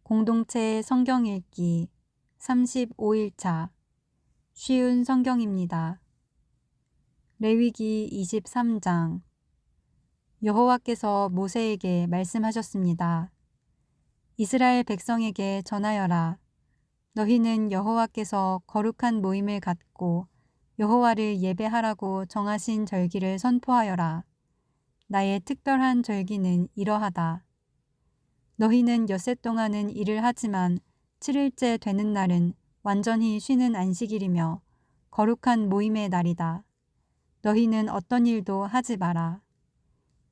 공동체 성경 읽기 35일차 쉬운 성경입니다. 레위기 23장 여호와께서 모세에게 말씀하셨습니다. 이스라엘 백성에게 전하여라. 너희는 여호와께서 거룩한 모임을 갖고 여호와를 예배하라고 정하신 절기를 선포하여라. 나의 특별한 절기는 이러하다. 너희는 엿새 동안은 일을 하지만 7일째 되는 날은 완전히 쉬는 안식일이며 거룩한 모임의 날이다. 너희는 어떤 일도 하지 마라.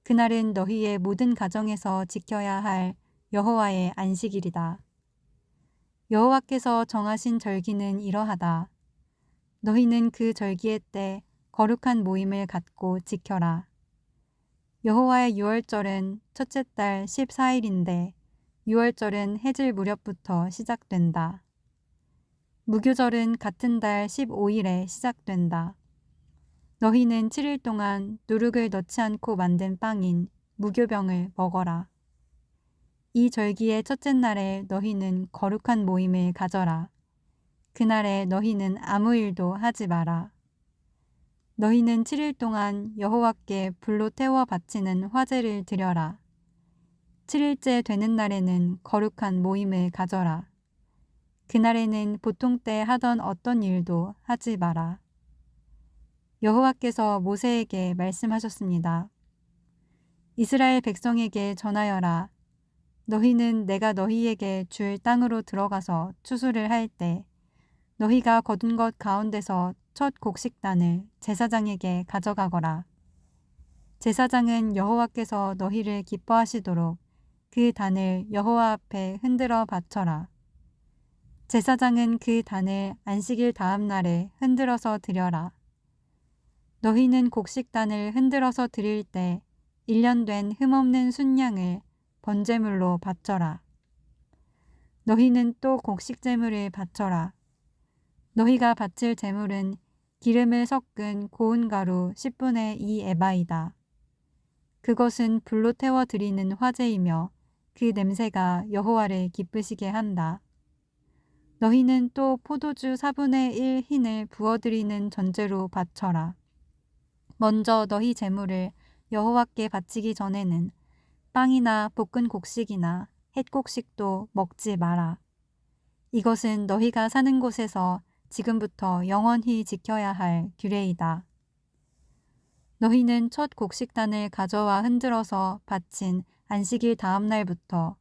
그날은 너희의 모든 가정에서 지켜야 할 여호와의 안식일이다. 여호와께서 정하신 절기는 이러하다. 너희는 그 절기의 때 거룩한 모임을 갖고 지켜라. 여호와의 유월절은 첫째 달 14일인데 유월절은 해질 무렵부터 시작된다. 무교절은 같은 달 15일에 시작된다. 너희는 7일 동안 누룩을 넣지 않고 만든 빵인 무교병을 먹어라. 이 절기의 첫째 날에 너희는 거룩한 모임을 가져라. 그날에 너희는 아무 일도 하지 마라. 너희는 7일 동안 여호와께 불로 태워 바치는 화제를 드려라. 7일째 되는 날에는 거룩한 모임을 가져라. 그날에는 보통 때 하던 어떤 일도 하지 마라. 여호와께서 모세에게 말씀하셨습니다. 이스라엘 백성에게 전하여라. 너희는 내가 너희에게 줄 땅으로 들어가서 추수를 할 때 너희가 거둔 것 가운데서 첫 곡식단을 제사장에게 가져가거라. 제사장은 여호와께서 너희를 기뻐하시도록 그 단을 여호와 앞에 흔들어 바쳐라. 제사장은 그 단을 안식일 다음 날에 흔들어서 드려라. 너희는 곡식단을 흔들어서 드릴 때 1년 된 흠없는 순양을 번제물로 바쳐라. 너희는 또 곡식제물을 바쳐라. 너희가 바칠 제물은 기름을 섞은 고운 가루 10분의 2 에바이다. 그것은 불로 태워 드리는 화제이며 그 냄새가 여호와를 기쁘시게 한다. 너희는 또 포도주 4분의 1 흰을 부어드리는 전제로 바쳐라. 먼저 너희 제물을 여호와께 바치기 전에는 빵이나 볶은 곡식이나 햇곡식도 먹지 마라. 이것은 너희가 사는 곳에서 지금부터 영원히 지켜야 할 규례이다. 너희는 첫 곡식단을 가져와 흔들어서 바친 안식일 다음 날부터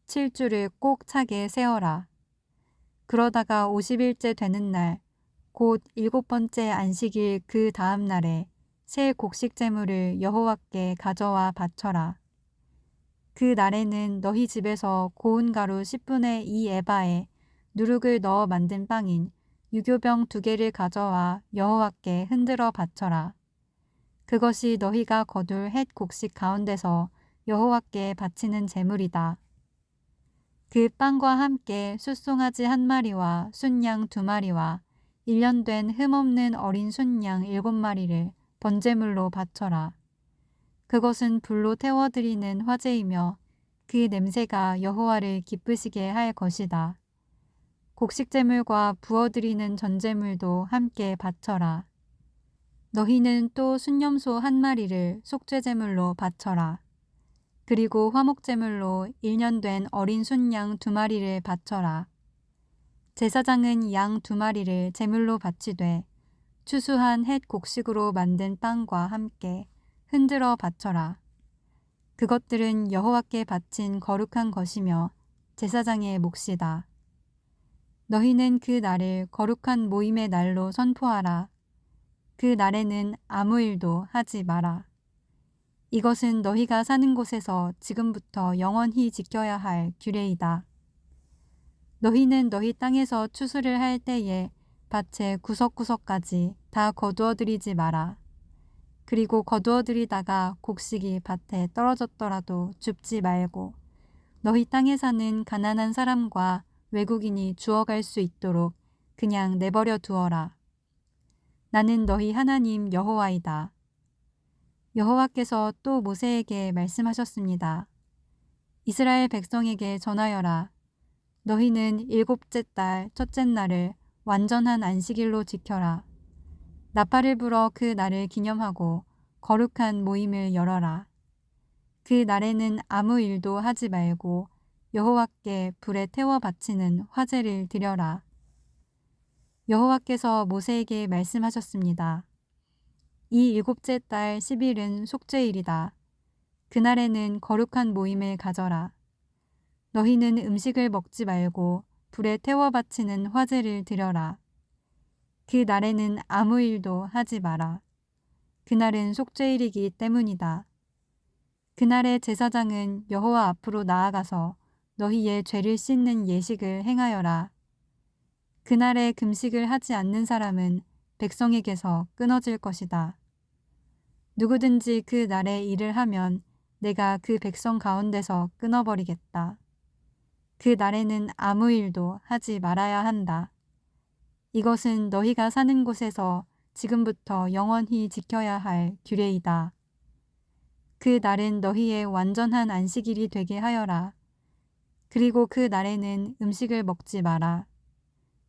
7주를 꼭 차게 세어라. 그러다가 50일째 되는 날, 곧 7번째 안식일 그 다음 날에 새 곡식 제물을 여호와께 가져와 바쳐라. 그 날에는 너희 집에서 고운 가루 10분의 2 에바에 누룩을 넣어 만든 빵인 유교병 2개를 가져와 여호와께 흔들어 바쳐라. 그것이 너희가 거둘 햇 곡식 가운데서 여호와께 바치는 제물이다. 그 빵과 함께 숫송아지 1마리와 순양 2마리와 1년 된 흠없는 어린 순양 7마리를 번제물로 바쳐라. 그것은 불로 태워드리는 화제이며 그 냄새가 여호와를 기쁘시게 할 것이다. 곡식제물과 부어드리는 전제물도 함께 바쳐라. 너희는 또 순염소 1마리를 속죄제물로 바쳐라. 그리고 화목제물로 1년 된 어린 순양 2마리를 바쳐라. 제사장은 양 2마리를 제물로 바치되 추수한 햇 곡식으로 만든 빵과 함께 흔들어 바쳐라. 그것들은 여호와께 바친 거룩한 것이며 제사장의 몫이다. 너희는 그 날을 거룩한 모임의 날로 선포하라. 그 날에는 아무 일도 하지 마라. 이것은 너희가 사는 곳에서 지금부터 영원히 지켜야 할 규례이다. 너희는 너희 땅에서 추수를 할 때에 밭의 구석구석까지 다 거두어들이지 마라. 그리고 거두어들이다가 곡식이 밭에 떨어졌더라도 줍지 말고 너희 땅에 사는 가난한 사람과 외국인이 주워갈 수 있도록 그냥 내버려 두어라. 나는 너희 하나님 여호와이다. 여호와께서 또 모세에게 말씀하셨습니다. 이스라엘 백성에게 전하여라. 너희는 일곱째 달 첫째 날을 완전한 안식일로 지켜라. 나팔을 불어 그 날을 기념하고 거룩한 모임을 열어라. 그 날에는 아무 일도 하지 말고 여호와께 불에 태워 바치는 화제를 드려라. 여호와께서 모세에게 말씀하셨습니다. 이 일곱째 달 10일은 속죄일이다. 그날에는 거룩한 모임을 가져라. 너희는 음식을 먹지 말고 불에 태워 바치는 화제를 드려라. 그 날에는 아무 일도 하지 마라. 그날은 속죄일이기 때문이다. 그날의 제사장은 여호와 앞으로 나아가서 너희의 죄를 씻는 예식을 행하여라. 그날에 금식을 하지 않는 사람은 백성에게서 끊어질 것이다. 누구든지 그 날에 일을 하면 내가 그 백성 가운데서 끊어버리겠다. 그 날에는 아무 일도 하지 말아야 한다. 이것은 너희가 사는 곳에서 지금부터 영원히 지켜야 할 규례이다. 그 날은 너희의 완전한 안식일이 되게 하여라. 그리고 그 날에는 음식을 먹지 마라.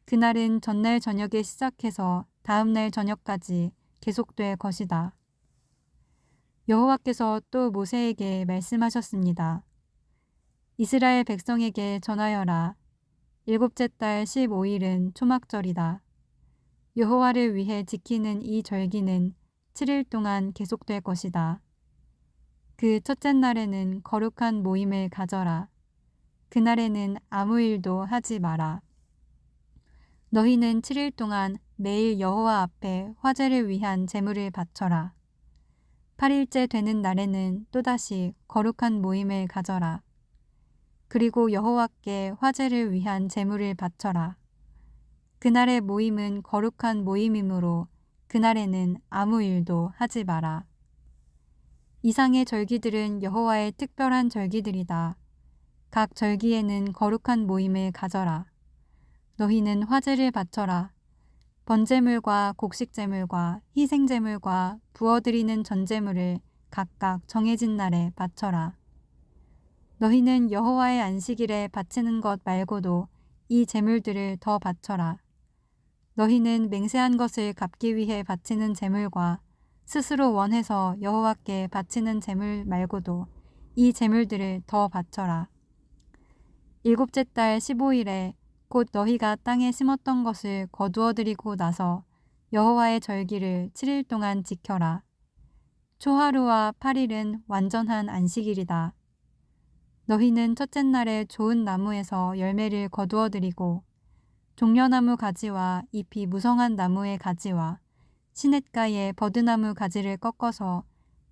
그날은 전날 저녁에 시작해서 다음날 저녁까지 계속될 것이다. 여호와께서 또 모세에게 말씀하셨습니다. 이스라엘 백성에게 전하여라. 일곱째 달 15일은 초막절이다. 여호와를 위해 지키는 이 절기는 7일 동안 계속될 것이다. 그 첫째 날에는 거룩한 모임을 가져라. 그날에는 아무 일도 하지 마라. 너희는 7일 동안 매일 여호와 앞에 화제를 위한 제물을 바쳐라. 8일째 되는 날에는 또다시 거룩한 모임을 가져라. 그리고 여호와께 화제를 위한 제물을 바쳐라. 그날의 모임은 거룩한 모임이므로 그날에는 아무 일도 하지 마라. 이상의 절기들은 여호와의 특별한 절기들이다. 각 절기에는 거룩한 모임을 가져라. 너희는 화제를 바쳐라. 번제물과 곡식제물과 희생제물과 부어드리는 전제물을 각각 정해진 날에 바쳐라. 너희는 여호와의 안식일에 바치는 것 말고도 이 제물들을 더 바쳐라. 너희는 맹세한 것을 갚기 위해 바치는 제물과 스스로 원해서 여호와께 바치는 제물 말고도 이 제물들을 더 바쳐라. 일곱째 달 15일에 곧 너희가 땅에 심었던 것을 거두어들이고 나서 여호와의 절기를 7일 동안 지켜라. 초하루와 8일은 완전한 안식일이다. 너희는 첫째 날에 좋은 나무에서 열매를 거두어들이고 종려나무 가지와 잎이 무성한 나무의 가지와 시냇가의 버드나무 가지를 꺾어서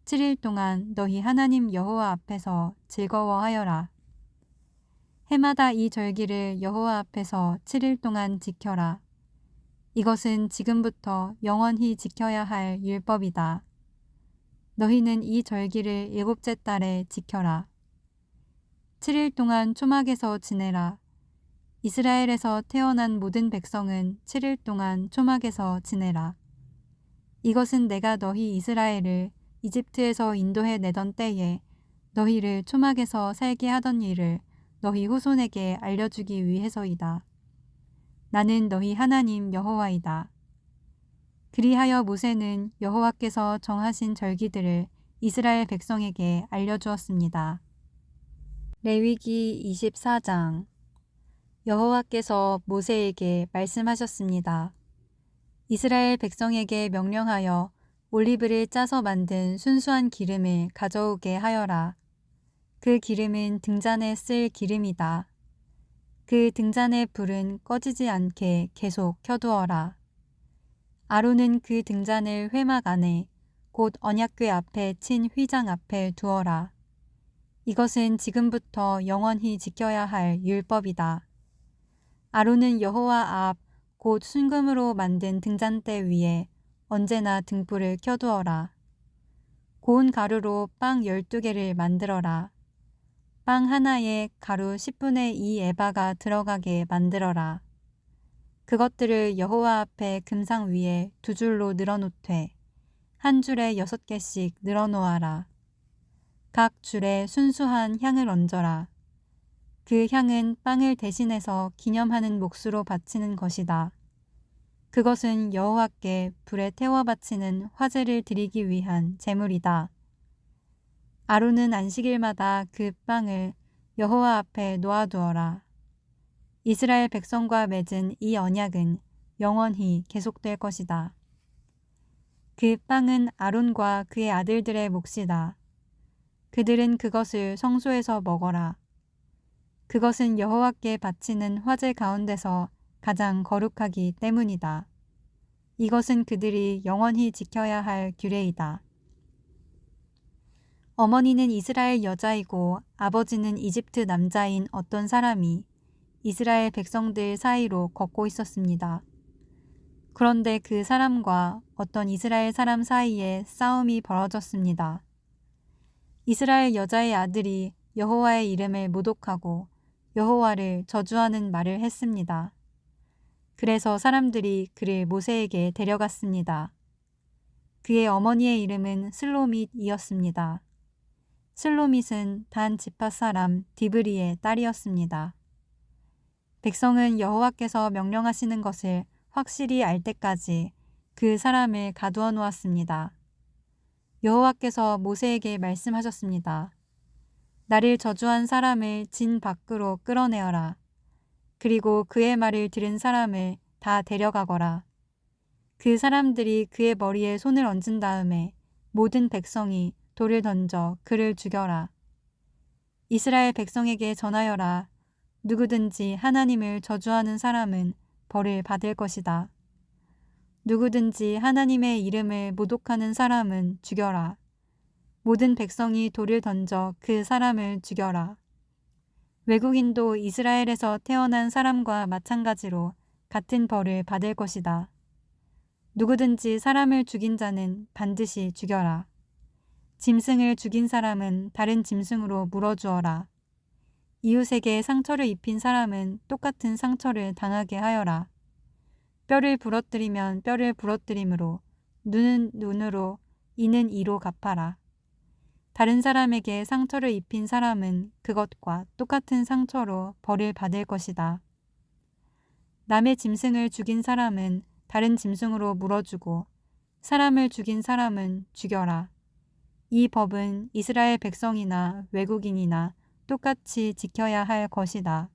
7일 동안 너희 하나님 여호와 앞에서 즐거워하여라. 해마다 이 절기를 여호와 앞에서 7일 동안 지켜라. 이것은 지금부터 영원히 지켜야 할 율법이다. 너희는 이 절기를 일곱째 달에 지켜라. 7일 동안 초막에서 지내라. 이스라엘에서 태어난 모든 백성은 7일 동안 초막에서 지내라. 이것은 내가 너희 이스라엘을 이집트에서 인도해 내던 때에 너희를 초막에서 살게 하던 일을 너희 후손에게 알려주기 위해서이다. 나는 너희 하나님 여호와이다. 그리하여 모세는 여호와께서 정하신 절기들을 이스라엘 백성에게 알려주었습니다. 레위기 24장. 여호와께서 모세에게 말씀하셨습니다. 이스라엘 백성에게 명령하여 올리브를 짜서 만든 순수한 기름을 가져오게 하여라. 그 기름은 등잔에 쓸 기름이다. 그 등잔의 불은 꺼지지 않게 계속 켜두어라. 아론은 그 등잔을 회막 안에 곧 언약궤 앞에 친 휘장 앞에 두어라. 이것은 지금부터 영원히 지켜야 할 율법이다. 아론은 여호와 앞 곧 순금으로 만든 등잔대 위에 언제나 등불을 켜두어라. 고운 가루로 빵 12개를 만들어라. 빵 하나에 가루 10분의 2 에바가 들어가게 만들어라. 그것들을 여호와 앞에 금상 위에 2줄로 늘어놓되 한 줄에 6개씩 늘어놓아라. 각 줄에 순수한 향을 얹어라. 그 향은 빵을 대신해서 기념하는 몫으로 바치는 것이다. 그것은 여호와께 불에 태워 바치는 화제를 드리기 위한 제물이다. 아론은 안식일마다 그 빵을 여호와 앞에 놓아두어라. 이스라엘 백성과 맺은 이 언약은 영원히 계속될 것이다. 그 빵은 아론과 그의 아들들의 몫이다. 그들은 그것을 성소에서 먹어라. 그것은 여호와께 바치는 화제 가운데서 가장 거룩하기 때문이다. 이것은 그들이 영원히 지켜야 할 규례이다. 어머니는 이스라엘 여자이고 아버지는 이집트 남자인 어떤 사람이 이스라엘 백성들 사이로 걷고 있었습니다. 그런데 그 사람과 어떤 이스라엘 사람 사이에 싸움이 벌어졌습니다. 이스라엘 여자의 아들이 여호와의 이름을 모독하고 여호와를 저주하는 말을 했습니다. 그래서 사람들이 그를 모세에게 데려갔습니다. 그의 어머니의 이름은 슬로밋이었습니다. 슬로밋은 단 지파 사람 디브리의 딸이었습니다. 백성은 여호와께서 명령하시는 것을 확실히 알 때까지 그 사람을 가두어 놓았습니다. 여호와께서 모세에게 말씀하셨습니다. 나를 저주한 사람을 진 밖으로 끌어내어라. 그리고 그의 말을 들은 사람을 다 데려가거라. 그 사람들이 그의 머리에 손을 얹은 다음에 모든 백성이 돌을 던져 그를 죽여라. 이스라엘 백성에게 전하여라. 누구든지 하나님을 저주하는 사람은 벌을 받을 것이다. 누구든지 하나님의 이름을 모독하는 사람은 죽여라. 모든 백성이 돌을 던져 그 사람을 죽여라. 외국인도 이스라엘에서 태어난 사람과 마찬가지로 같은 벌을 받을 것이다. 누구든지 사람을 죽인 자는 반드시 죽여라. 짐승을 죽인 사람은 다른 짐승으로 물어주어라. 이웃에게 상처를 입힌 사람은 똑같은 상처를 당하게 하여라. 뼈를 부러뜨리면 뼈를 부러뜨림으로, 눈은 눈으로, 이는 이로 갚아라. 다른 사람에게 상처를 입힌 사람은 그것과 똑같은 상처로 벌을 받을 것이다. 남의 짐승을 죽인 사람은 다른 짐승으로 물어주고 사람을 죽인 사람은 죽여라. 이 법은 이스라엘 백성이나 외국인이나 똑같이 지켜야 할 것이다.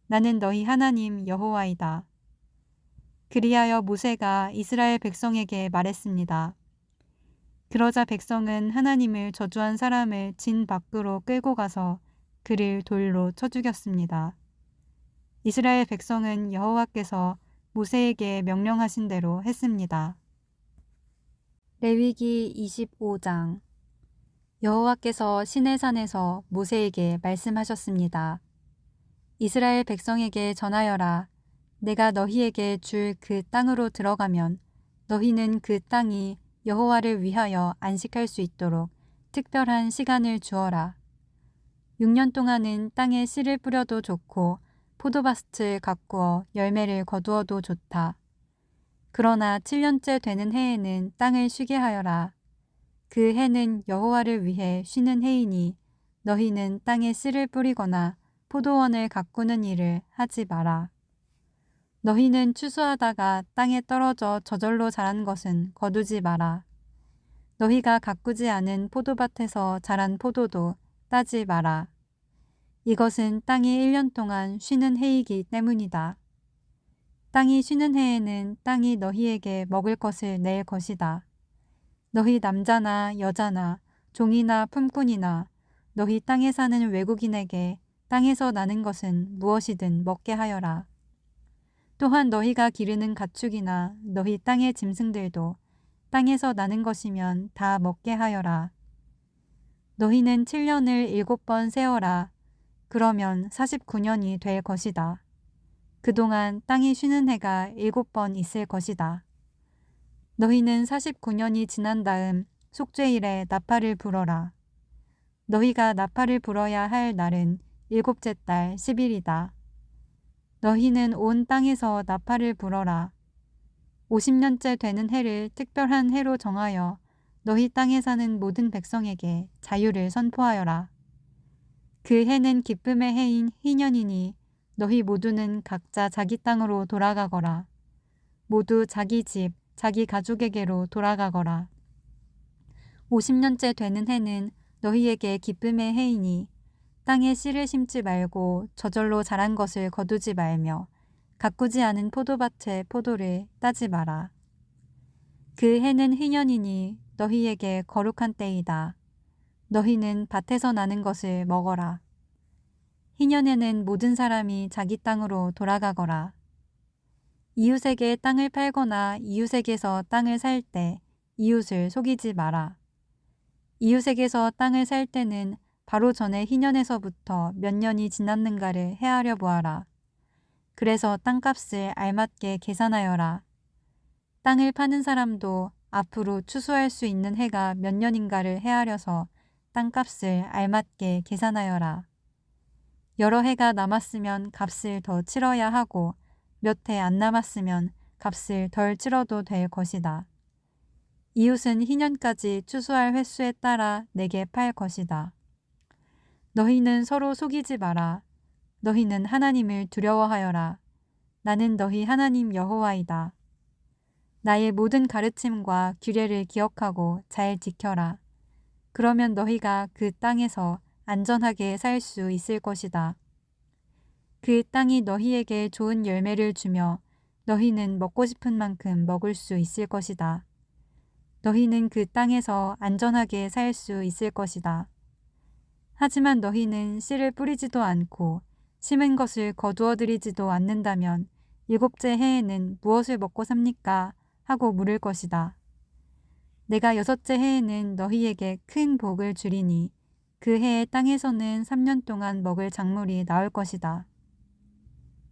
나는 너희 하나님 여호와이다. 그리하여 모세가 이스라엘 백성에게 말했습니다. 그러자 백성은 하나님을 저주한 사람을 진 밖으로 끌고 가서 그를 돌로 쳐 죽였습니다. 이스라엘 백성은 여호와께서 모세에게 명령하신 대로 했습니다. 레위기 25장. 여호와께서 시내산에서 모세에게 말씀하셨습니다. 이스라엘 백성에게 전하여라. 내가 너희에게 줄 그 땅으로 들어가면 너희는 그 땅이 여호와를 위하여 안식할 수 있도록 특별한 시간을 주어라. 6년 동안은 땅에 씨를 뿌려도 좋고 포도밭을 가꾸어 열매를 거두어도 좋다. 그러나 7년째 되는 해에는 땅을 쉬게 하여라. 그 해는 여호와를 위해 쉬는 해이니 너희는 땅에 씨를 뿌리거나 포도원을 가꾸는 일을 하지 마라. 너희는 추수하다가 땅에 떨어져 저절로 자란 것은 거두지 마라. 너희가 가꾸지 않은 포도밭에서 자란 포도도 따지 마라. 이것은 땅이 1년 동안 쉬는 해이기 때문이다. 땅이 쉬는 해에는 땅이 너희에게 먹을 것을 낼 것이다. 너희 남자나 여자나 종이나 품꾼이나 너희 땅에 사는 외국인에게 땅에서 나는 것은 무엇이든 먹게 하여라. 또한 너희가 기르는 가축이나 너희 땅의 짐승들도 땅에서 나는 것이면 다 먹게 하여라. 너희는 7년을 7번 세어라. 그러면 49년이 될 것이다. 그동안 땅이 쉬는 해가 7번 있을 것이다. 너희는 49년이 지난 다음 속죄일에 나팔을 불어라. 너희가 나팔을 불어야 할 날은 7째 달 10일이다. 너희는 온 땅에서 나팔을 불어라. 50년째 되는 해를 특별한 해로 정하여 너희 땅에 사는 모든 백성에게 자유를 선포하여라. 그 해는 기쁨의 해인 희년이니 너희 모두는 각자 자기 땅으로 돌아가거라. 모두 자기 집, 자기 가족에게로 돌아가거라. 50년째 되는 해는 너희에게 기쁨의 해이니 땅에 씨를 심지 말고 저절로 자란 것을 거두지 말며 가꾸지 않은 포도밭의 포도를 따지 마라. 그 해는 희년이니 너희에게 거룩한 때이다. 너희는 밭에서 나는 것을 먹어라. 희년에는 모든 사람이 자기 땅으로 돌아가거라. 이웃에게 땅을 팔거나 이웃에게서 땅을 살 때 이웃을 속이지 마라. 이웃에게서 땅을 살 때는 바로 전에 희년에서부터 몇 년이 지났는가를 헤아려 보아라. 그래서 땅값을 알맞게 계산하여라. 땅을 파는 사람도 앞으로 추수할 수 있는 해가 몇 년인가를 헤아려서 땅값을 알맞게 계산하여라. 여러 해가 남았으면 값을 더 치러야 하고 몇 해 안 남았으면 값을 덜 치러도 될 것이다. 이웃은 희년까지 추수할 횟수에 따라 내게 팔 것이다. 너희는 서로 속이지 마라. 너희는 하나님을 두려워하여라. 나는 너희 하나님 여호와이다. 나의 모든 가르침과 규례를 기억하고 잘 지켜라. 그러면 너희가 그 땅에서 안전하게 살 수 있을 것이다. 그 땅이 너희에게 좋은 열매를 주며 너희는 먹고 싶은 만큼 먹을 수 있을 것이다. 너희는 그 땅에서 안전하게 살 수 있을 것이다. 하지만 너희는 씨를 뿌리지도 않고 심은 것을 거두어들이지도 않는다면 7째 해에는 무엇을 먹고 삽니까? 하고 물을 것이다. 내가 6째 해에는 너희에게 큰 복을 주리니 그 해에 땅에서는 3년 동안 먹을 작물이 나올 것이다.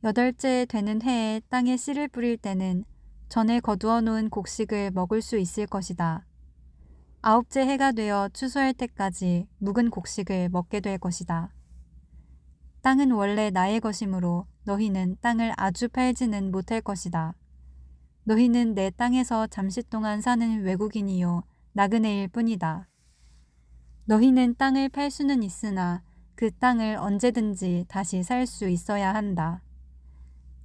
8째 되는 해에 땅에 씨를 뿌릴 때는 전에 거두어 놓은 곡식을 먹을 수 있을 것이다. 9째 해가 되어 추수할 때까지 묵은 곡식을 먹게 될 것이다. 땅은 원래 나의 것이므로 너희는 땅을 아주 팔지는 못할 것이다. 너희는 내 땅에서 잠시 동안 사는 외국인이요 나그네일 뿐이다. 너희는 땅을 팔 수는 있으나 그 땅을 언제든지 다시 살 수 있어야 한다.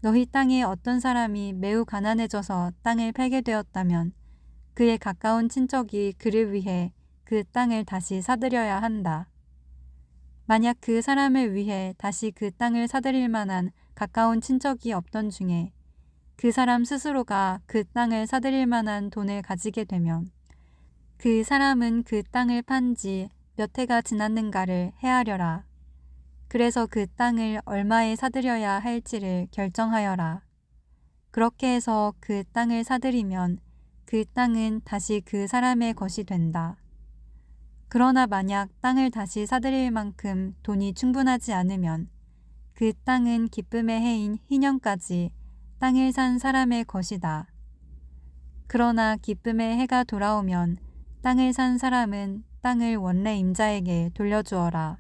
너희 땅에 어떤 사람이 매우 가난해져서 땅을 팔게 되었다면 그의 가까운 친척이 그를 위해 그 땅을 다시 사들여야 한다. 만약 그 사람을 위해 다시 그 땅을 사들일 만한 가까운 친척이 없던 중에 그 사람 스스로가 그 땅을 사들일 만한 돈을 가지게 되면 그 사람은 그 땅을 판 지 몇 해가 지났는가를 헤아려라. 그래서 그 땅을 얼마에 사들여야 할지를 결정하여라. 그렇게 해서 그 땅을 사들이면 그 땅은 다시 그 사람의 것이 된다. 그러나 만약 땅을 다시 사들일 만큼 돈이 충분하지 않으면 그 땅은 기쁨의 해인 희년까지 땅을 산 사람의 것이다. 그러나 기쁨의 해가 돌아오면 땅을 산 사람은 땅을 원래 임자에게 돌려주어라.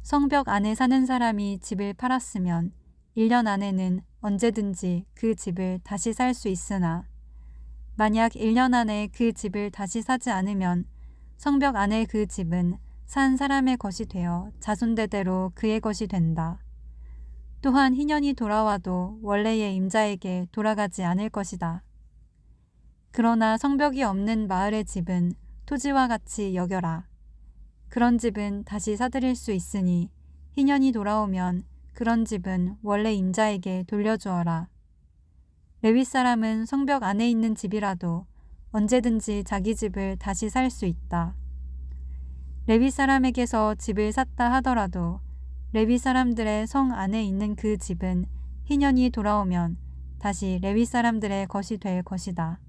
성벽 안에 사는 사람이 집을 팔았으면 1년 안에는 언제든지 그 집을 다시 살 수 있으나 만약 1년 안에 그 집을 다시 사지 않으면 성벽 안의 그 집은 산 사람의 것이 되어 자손대대로 그의 것이 된다. 또한 희년이 돌아와도 원래의 임자에게 돌아가지 않을 것이다. 그러나 성벽이 없는 마을의 집은 토지와 같이 여겨라. 그런 집은 다시 사들일 수 있으니 희년이 돌아오면 그런 집은 원래 임자에게 돌려주어라. 레위 사람은 성벽 안에 있는 집이라도 언제든지 자기 집을 다시 살 수 있다. 레위 사람에게서 집을 샀다 하더라도 레위 사람들의 성 안에 있는 그 집은 희년이 돌아오면 다시 레위 사람들의 것이 될 것이다.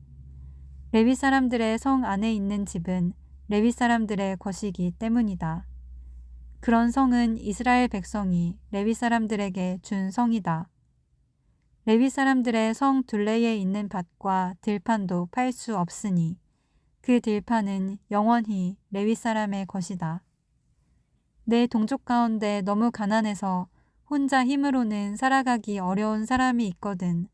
레위 사람들의 성 안에 있는 집은 레위 사람들의 것이기 때문이다. 그런 성은 이스라엘 백성이 레위 사람들에게 준 성이다. 레위 사람들의 성 둘레에 있는 밭과 들판도 팔 수 없으니 그 들판은 영원히 레위 사람의 것이다. 내 동족 가운데 너무 가난해서 혼자 힘으로는 살아가기 어려운 사람이 있거든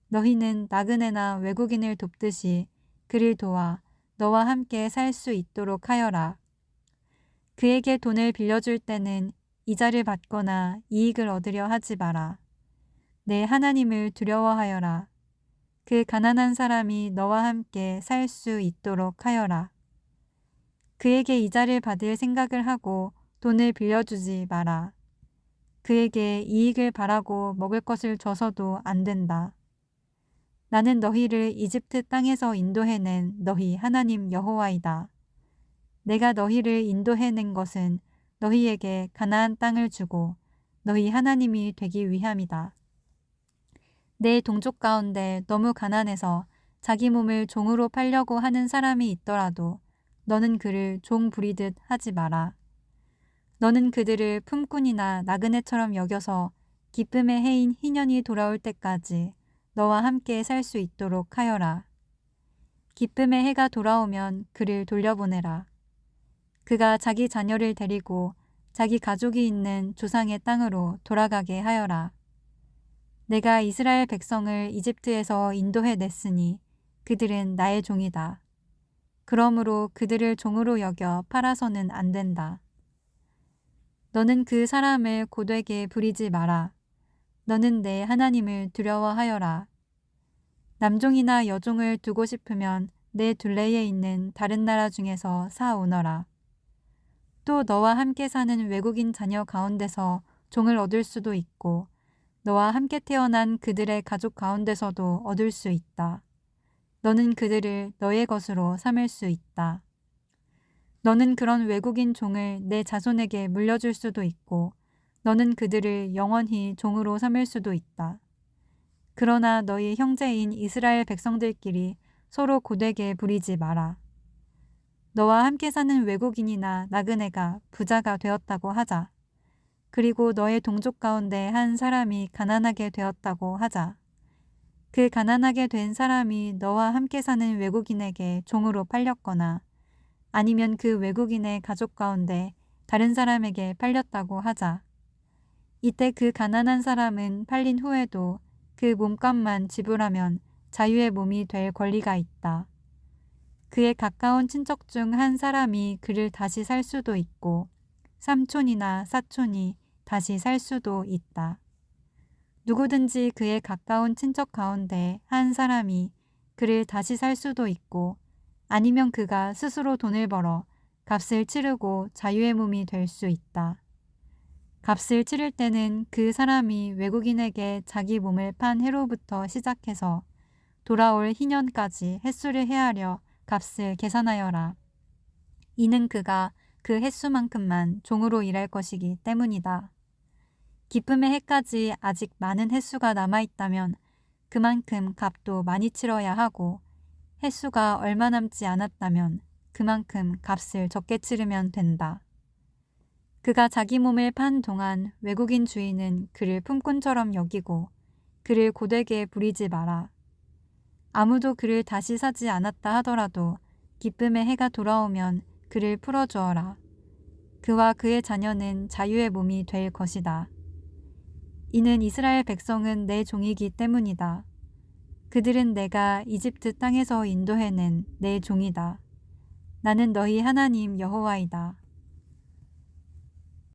너희는 나그네나 외국인을 돕듯이 그를 도와 너와 함께 살 수 있도록 하여라. 그에게 돈을 빌려줄 때는 이자를 받거나 이익을 얻으려 하지 마라. 내 하나님을 두려워하여라. 그 가난한 사람이 너와 함께 살 수 있도록 하여라. 그에게 이자를 받을 생각을 하고 돈을 빌려주지 마라. 그에게 이익을 바라고 먹을 것을 줘서도 안 된다. 나는 너희를 이집트 땅에서 인도해낸 너희 하나님 여호와이다. 내가 너희를 인도해낸 것은 너희에게 가나안 땅을 주고 너희 하나님이 되기 위함이다. 내 동족 가운데 너무 가난해서 자기 몸을 종으로 팔려고 하는 사람이 있더라도 너는 그를 종 부리듯 하지 마라. 너는 그들을 품꾼이나 나그네처럼 여겨서 기쁨의 해인 희년이 돌아올 때까지 너와 함께 살 수 있도록 하여라. 기쁨의 해가 돌아오면 그를 돌려보내라. 그가 자기 자녀를 데리고 자기 가족이 있는 조상의 땅으로 돌아가게 하여라. 내가 이스라엘 백성을 이집트에서 인도해냈으니 그들은 나의 종이다. 그러므로 그들을 종으로 여겨 팔아서는 안 된다. 너는 그 사람을 고되게 부리지 마라. 너는 내 하나님을 두려워하여라. 남종이나 여종을 두고 싶으면 내 둘레에 있는 다른 나라 중에서 사오너라. 또 너와 함께 사는 외국인 자녀 가운데서 종을 얻을 수도 있고 너와 함께 태어난 그들의 가족 가운데서도 얻을 수 있다. 너는 그들을 너의 것으로 삼을 수 있다. 너는 그런 외국인 종을 내 자손에게 물려줄 수도 있고 너는 그들을 영원히 종으로 삼을 수도 있다. 그러나 너희 형제인 이스라엘 백성들끼리 서로 고되게 부리지 마라. 너와 함께 사는 외국인이나 나그네가 부자가 되었다고 하자. 그리고 너의 동족 가운데 한 사람이 가난하게 되었다고 하자. 그 가난하게 된 사람이 너와 함께 사는 외국인에게 종으로 팔렸거나 아니면 그 외국인의 가족 가운데 다른 사람에게 팔렸다고 하자. 이때 그 가난한 사람은 팔린 후에도 그 몸값만 지불하면 자유의 몸이 될 권리가 있다. 그의 가까운 친척 중 한 사람이 그를 다시 살 수도 있고 삼촌이나 사촌이 다시 살 수도 있다. 누구든지 그의 가까운 친척 가운데 한 사람이 그를 다시 살 수도 있고 아니면 그가 스스로 돈을 벌어 값을 치르고 자유의 몸이 될 수 있다. 값을 치를 때는 그 사람이 외국인에게 자기 몸을 판 해로부터 시작해서 돌아올 희년까지 횟수를 헤아려 값을 계산하여라. 이는 그가 그 횟수만큼만 종으로 일할 것이기 때문이다. 기쁨의 해까지 아직 많은 횟수가 남아있다면 그만큼 값도 많이 치러야 하고 횟수가 얼마 남지 않았다면 그만큼 값을 적게 치르면 된다. 그가 자기 몸을 판 동안 외국인 주인은 그를 품꾼처럼 여기고 그를 고되게 부리지 마라. 아무도 그를 다시 사지 않았다 하더라도 기쁨의 해가 돌아오면 그를 풀어주어라. 그와 그의 자녀는 자유의 몸이 될 것이다. 이는 이스라엘 백성은 내 종이기 때문이다. 그들은 내가 이집트 땅에서 인도해낸 내 종이다. 나는 너희 하나님 여호와이다.